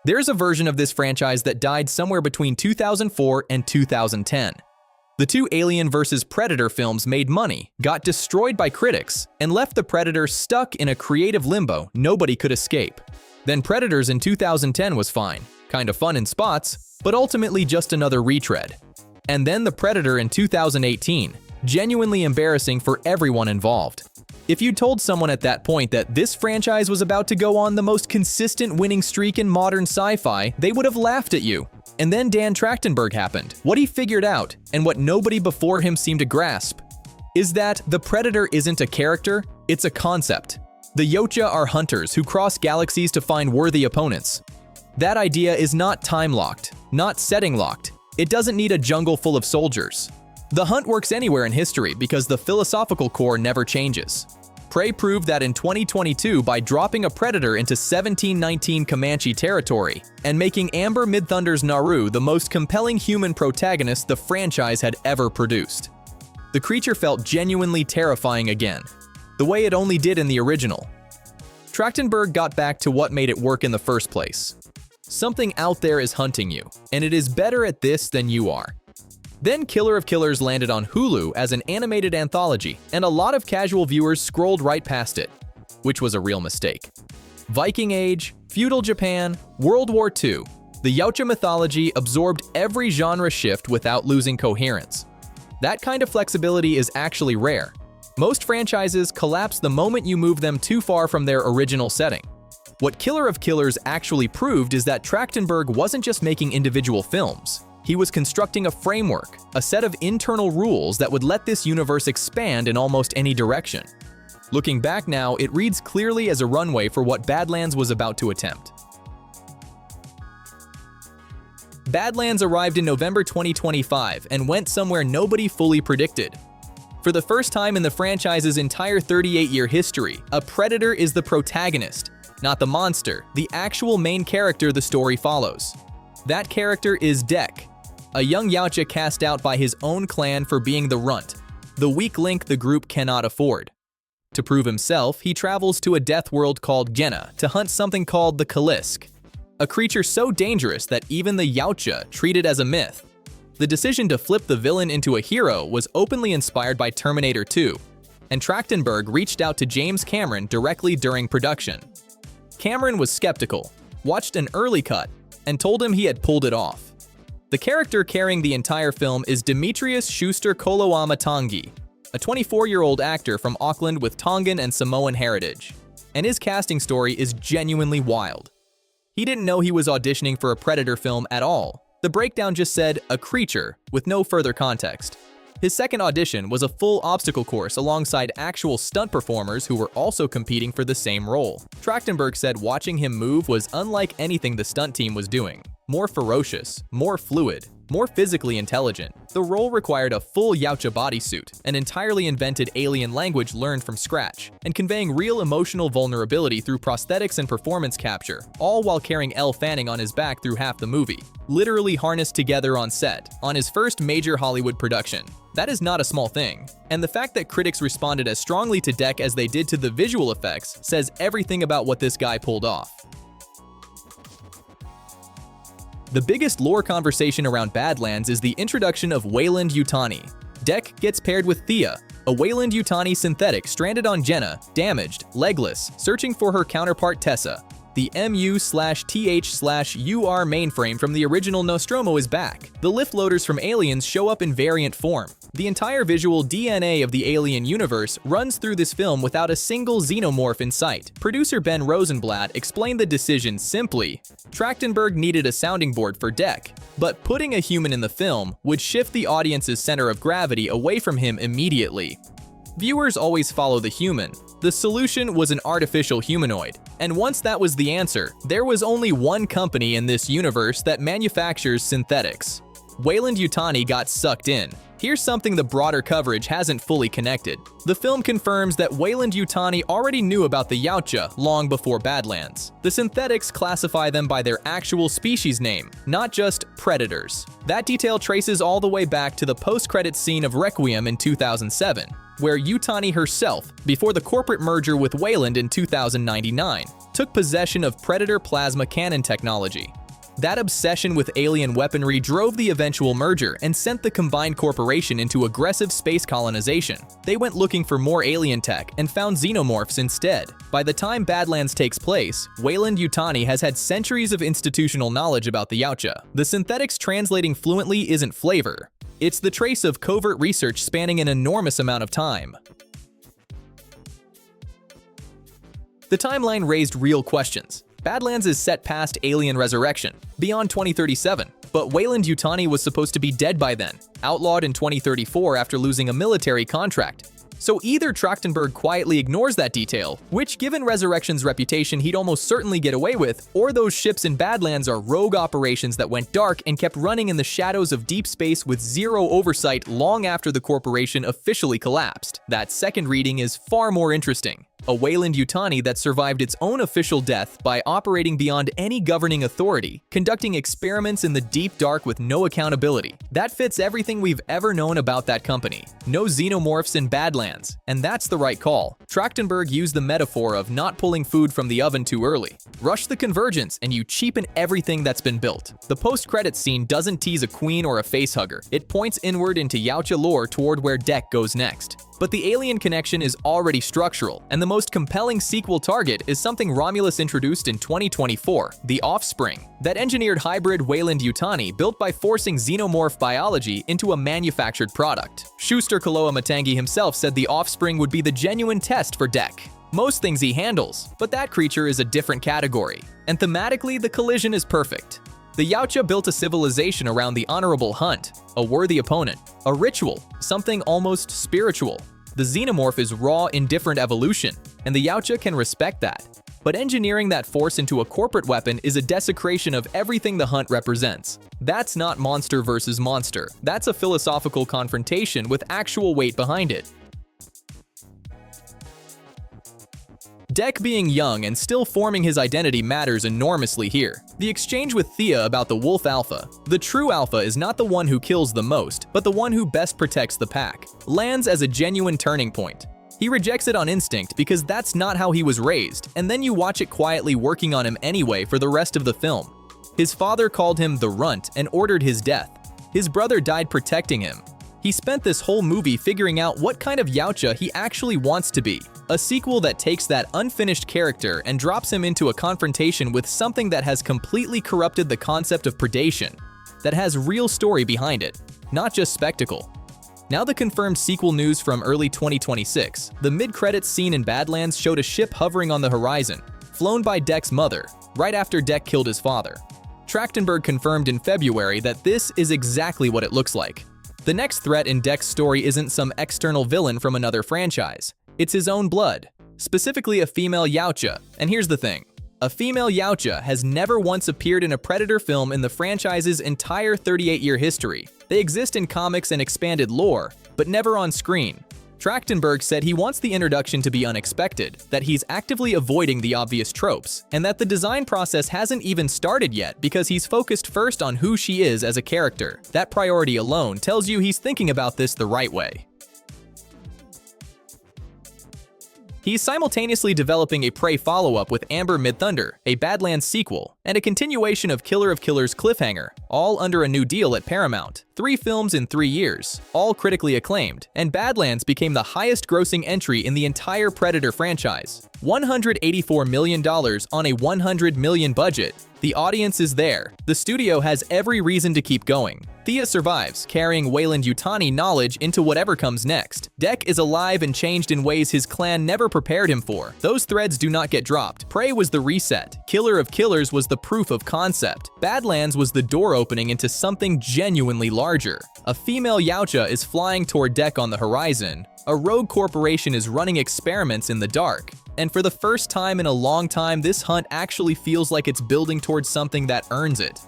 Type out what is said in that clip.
There's a version of this franchise that died somewhere between 2004 and 2010. The two Alien vs. Predator films made money, got destroyed by critics, and left the Predator stuck in a creative limbo nobody could escape. Then Predators in 2010 was fine, kind of fun in spots, but ultimately just another retread. And then the Predator in 2018, genuinely embarrassing for everyone involved. If you told someone at that point that this franchise was about to go on the most consistent winning streak in modern sci-fi, they would have laughed at you. And then Dan Trachtenberg happened. What he figured out, and what nobody before him seemed to grasp, is that the Predator isn't a character, it's a concept. The Yautja are hunters who cross galaxies to find worthy opponents. That idea is not time-locked, not setting-locked. It doesn't need a jungle full of soldiers. The hunt works anywhere in history because the philosophical core never changes. Prey proved that in 2022 by dropping a Predator into 1719 Comanche territory and making Amber Midthunder's Naru the most compelling human protagonist the franchise had ever produced. The creature felt genuinely terrifying again, the way it only did in the original. Trachtenberg got back to what made it work in the first place. Something out there is hunting you, and it is better at this than you are. Then Killer of Killers landed on Hulu as an animated anthology, and a lot of casual viewers scrolled right past it, which was a real mistake. Viking Age, Feudal Japan, World War II, the Yautja mythology absorbed every genre shift without losing coherence. That kind of flexibility is actually rare. Most franchises collapse the moment you move them too far from their original setting. What Killer of Killers actually proved is that Trachtenberg wasn't just making individual films. He was constructing a framework, a set of internal rules that would let this universe expand in almost any direction. Looking back now, it reads clearly as a runway for what Badlands was about to attempt. Badlands arrived in November 2025 and went somewhere nobody fully predicted. For the first time in the franchise's entire 38-year history, a Predator is the protagonist, not the monster, the actual main character the story follows. That character is Dek, a young Yautja cast out by his own clan for being the runt, the weak link the group cannot afford. To prove himself, he travels to a death world called Genna to hunt something called the Kalisk, a creature so dangerous that even the Yautja treat it as a myth. The decision to flip the villain into a hero was openly inspired by Terminator 2, and Trachtenberg reached out to James Cameron directly during production. Cameron was skeptical, watched an early cut, and told him he had pulled it off. The character carrying the entire film is Demetrius Schuster Koloama Tangi, a 24-year-old actor from Auckland with Tongan and Samoan heritage, and his casting story is genuinely wild. He didn't know he was auditioning for a Predator film at all. The breakdown just said, "a creature," with no further context. His second audition was a full obstacle course alongside actual stunt performers who were also competing for the same role. Trachtenberg said watching him move was unlike anything the stunt team was doing. More ferocious, more fluid, more physically intelligent. The role required a full Yautja bodysuit, an entirely invented alien language learned from scratch, and conveying real emotional vulnerability through prosthetics and performance capture, all while carrying Elle Fanning on his back through half the movie, literally harnessed together on set, on his first major Hollywood production. That is not a small thing. And the fact that critics responded as strongly to Dek as they did to the visual effects says everything about what this guy pulled off. The biggest lore conversation around Badlands is the introduction of Weyland Yutani. Dek gets paired with Thea, a Weyland Yutani synthetic stranded on Genna, damaged, legless, searching for her counterpart Tessa. The MU/TH/UR mainframe from the original Nostromo is back. The lift loaders from Aliens show up in variant form. The entire visual DNA of the Alien universe runs through this film without a single xenomorph in sight. Producer Ben Rosenblatt explained the decision simply. Trachtenberg needed a sounding board for Dek, but putting a human in the film would shift the audience's center of gravity away from him immediately. Viewers always follow the human. The solution was an artificial humanoid, and once that was the answer, there was only one company in this universe that manufactures synthetics. Weyland-Yutani got sucked in. Here's something the broader coverage hasn't fully connected. The film confirms that Weyland-Yutani already knew about the Yautja long before Badlands. The synthetics classify them by their actual species name, not just predators. That detail traces all the way back to the post-credits scene of Requiem in 2007, where Yutani herself, before the corporate merger with Weyland in 2099, took possession of Predator plasma cannon technology. That obsession with alien weaponry drove the eventual merger and sent the combined corporation into aggressive space colonization. They went looking for more alien tech and found xenomorphs instead. By the time Badlands takes place, Weyland-Yutani has had centuries of institutional knowledge about the Yautja. The synthetics translating fluently isn't flavor. It's the trace of covert research spanning an enormous amount of time. The timeline raised real questions. Badlands is set past Alien Resurrection, beyond 2037, but Weyland-Yutani was supposed to be dead by then, outlawed in 2034 after losing a military contract. So either Trachtenberg quietly ignores that detail, which given Resurrection's reputation he'd almost certainly get away with, or those ships in Badlands are rogue operations that went dark and kept running in the shadows of deep space with zero oversight long after the corporation officially collapsed. That second reading is far more interesting. A Weyland-Yutani that survived its own official death by operating beyond any governing authority, conducting experiments in the deep dark with no accountability. That fits everything we've ever known about that company. No xenomorphs in Badlands, and that's the right call. Trachtenberg used the metaphor of not pulling food from the oven too early. Rush the convergence and you cheapen everything that's been built. The post-credits scene doesn't tease a queen or a facehugger. It points inward into Yautja lore toward where Deck goes next. But the alien connection is already structural, and the most compelling sequel target is something Romulus introduced in 2024, the Offspring. That engineered hybrid Weyland-Yutani built by forcing xenomorph biology into a manufactured product. Schuster Kaloa Matangi himself said the Offspring would be the genuine test for Deck. Most things he handles, but that creature is a different category. And thematically, the collision is perfect. The Yautja built a civilization around the honorable hunt, a worthy opponent, a ritual, something almost spiritual. The xenomorph is raw, indifferent evolution, and the Yautja can respect that. But engineering that force into a corporate weapon is a desecration of everything the hunt represents. That's not monster versus monster. That's a philosophical confrontation with actual weight behind it. Deck being young and still forming his identity matters enormously here. The exchange with Thea about the Wolf Alpha. The true Alpha is not the one who kills the most, but the one who best protects the pack. Lands as a genuine turning point. He rejects it on instinct because that's not how he was raised, and then you watch it quietly working on him anyway for the rest of the film. His father called him the Runt and ordered his death. His brother died protecting him. He spent this whole movie figuring out what kind of Yautja he actually wants to be. A sequel that takes that unfinished character and drops him into a confrontation with something that has completely corrupted the concept of predation, that has real story behind it, not just spectacle. Now the confirmed sequel news from early 2026. The mid-credits scene in Badlands showed a ship hovering on the horizon, flown by Deck's mother, right after Deck killed his father. Trachtenberg confirmed in February that this is exactly what it looks like. The next threat in Deck's story isn't some external villain from another franchise. It's his own blood, specifically a female Yautja. And here's the thing. A female Yautja has never once appeared in a Predator film in the franchise's entire 38-year history. They exist in comics and expanded lore, but never on screen. Trachtenberg said he wants the introduction to be unexpected, that he's actively avoiding the obvious tropes, and that the design process hasn't even started yet because he's focused first on who she is as a character. That priority alone tells you he's thinking about this the right way. He's simultaneously developing a Prey follow-up with Amber Midthunder, a Badlands sequel, and a continuation of Killer of Killers Cliffhanger, all under a new deal at Paramount. 3 films in 3 years, all critically acclaimed, and Badlands became the highest-grossing entry in the entire Predator franchise. $184 million on a $100 million budget. The audience is there. The studio has every reason to keep going. Thea survives, carrying Weyland-Yutani knowledge into whatever comes next. Deck is alive and changed in ways his clan never prepared him for. Those threads do not get dropped. Prey was the reset. Killer of Killers was the proof of concept. Badlands was the door opening into something genuinely larger. A female Yautja is flying toward Deck on the horizon. A rogue corporation is running experiments in the dark. And for the first time in a long time, this hunt actually feels like it's building towards something that earns it.